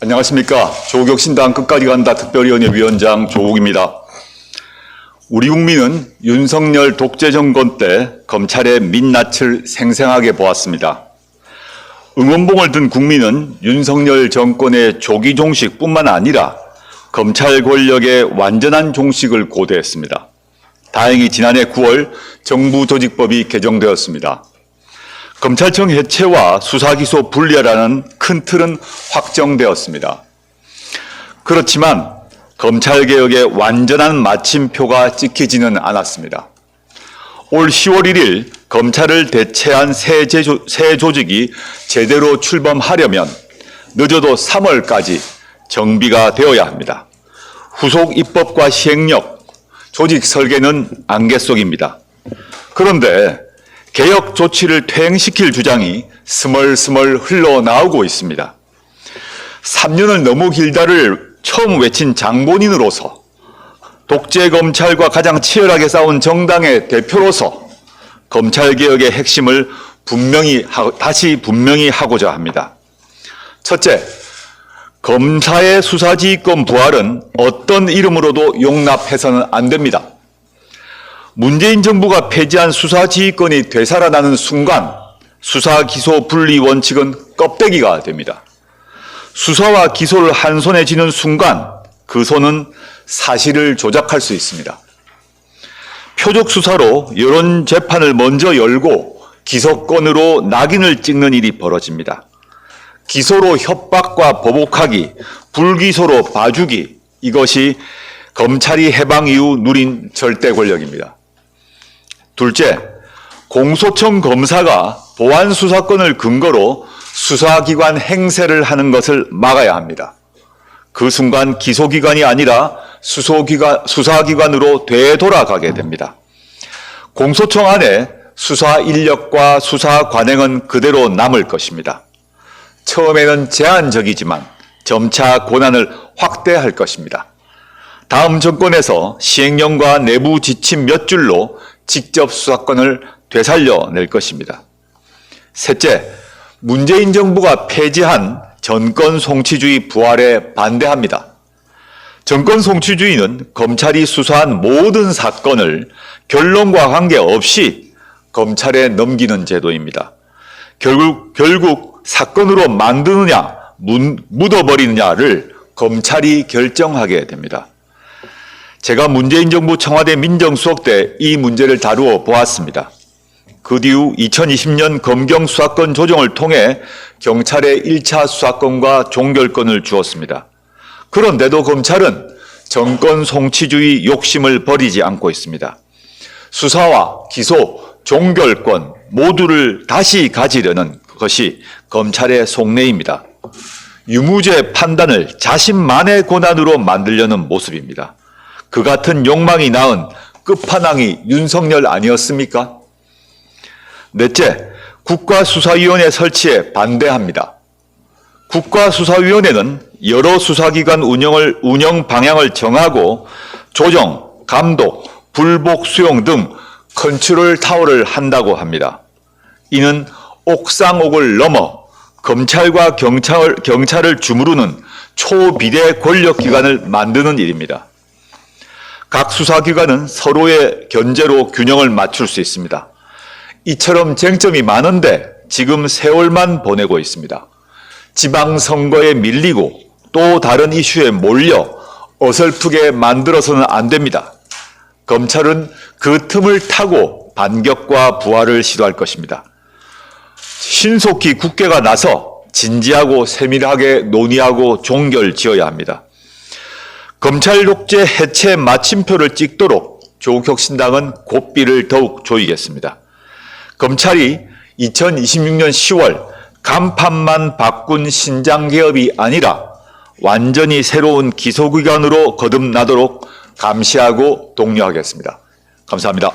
안녕하십니까. 조국혁신당 끝까지 간다 특별위원회 위원장 조국입니다. 우리 국민은 윤석열 독재 정권 때 검찰의 민낯을 생생하게 보았습니다. 응원봉을 든 국민은 윤석열 정권의 조기 종식뿐만 아니라 검찰 권력의 완전한 종식을 고대했습니다. 다행히 지난해 9월 정부조직법이 개정되었습니다. 검찰청 해체와 수사기소 분리라는 큰 틀은 확정되었습니다. 그렇지만 검찰개혁의 완전한 마침표가 찍히지는 않았습니다. 올 10월 1일 검찰을 대체한 새 조직이 제대로 출범하려면 늦어도 3월까지 정비가 되어야 합니다. 후속 입법과 시행력, 조직 설계는 안개 속입니다. 그런데 개혁 조치를 퇴행시킬 주장이 스멀스멀 흘러나오고 있습니다. 3년을 너무 길다를 처음 외친 장본인으로서 독재 검찰과 가장 치열하게 싸운 정당의 대표로서 검찰개혁의 핵심을 다시 분명히 하고자 합니다. 첫째, 검사의 수사지휘권 부활은 어떤 이름으로도 용납해서는 안 됩니다. 문재인 정부가 폐지한 수사지휘권이 되살아나는 순간 수사기소 분리 원칙은 껍데기가 됩니다. 수사와 기소를 한 손에 쥐는 순간 그 손은 사실을 조작할 수 있습니다. 표적 수사로 여론 재판을 먼저 열고 기소권으로 낙인을 찍는 일이 벌어집니다. 기소로 협박과 보복하기, 불기소로 봐주기, 이것이 검찰이 해방 이후 누린 절대 권력입니다. 둘째, 공소청 검사가 보안 수사권을 근거로 수사기관 행세를 하는 것을 막아야 합니다. 그 순간 기소기관이 아니라 수사기관으로 되돌아가게 됩니다. 공소청 안에 수사 인력과 수사 관행은 그대로 남을 것입니다. 처음에는 제한적이지만 점차 권한을 확대할 것입니다. 다음 정권에서 시행령과 내부 지침 몇 줄로 직접 수사권을 되살려낼 것입니다. 셋째, 문재인 정부가 폐지한 정권 송치주의 부활에 반대합니다. 정권 송치주의는 검찰이 수사한 모든 사건을 결론과 관계없이 검찰에 넘기는 제도입니다. 결국 사건으로 만드느냐, 묻어버리느냐를 검찰이 결정하게 됩니다. 제가 문재인 정부 청와대 민정수석 때 이 문제를 다루어 보았습니다. 그 뒤후 2020년 검경 수사권 조정을 통해 경찰에 1차 수사권과 종결권을 주었습니다. 그런데도 검찰은 정권 송치주의 욕심을 버리지 않고 있습니다. 수사와 기소, 종결권 모두를 다시 가지려는 것이 검찰의 속내입니다. 유무죄 판단을 자신만의 권한으로 만들려는 모습입니다. 그 같은 욕망이 낳은 끝판왕이 윤석열 아니었습니까? 넷째, 국가수사위원회 설치에 반대합니다. 국가수사위원회는 여러 수사기관 운영 방향을 정하고 조정, 감독, 불복 수용 등 컨트롤 타워를 한다고 합니다. 이는 옥상옥을 넘어 검찰과 경찰을 주무르는 초비대 권력기관을 만드는 일입니다. 각 수사기관은 서로의 견제로 균형을 맞출 수 있습니다. 이처럼 쟁점이 많은데 지금 세월만 보내고 있습니다. 지방선거에 밀리고 또 다른 이슈에 몰려 어설프게 만들어서는 안 됩니다. 검찰은 그 틈을 타고 반격과 부활을 시도할 것입니다. 신속히 국회가 나서 진지하고 세밀하게 논의하고 종결 지어야 합니다. 검찰 독재 해체 마침표를 찍도록 조국혁신당은 고삐를 더욱 조이겠습니다. 검찰이 2026년 10월 간판만 바꾼 신장개업이 아니라 완전히 새로운 기소기관으로 거듭나도록 감시하고 독려하겠습니다. 감사합니다.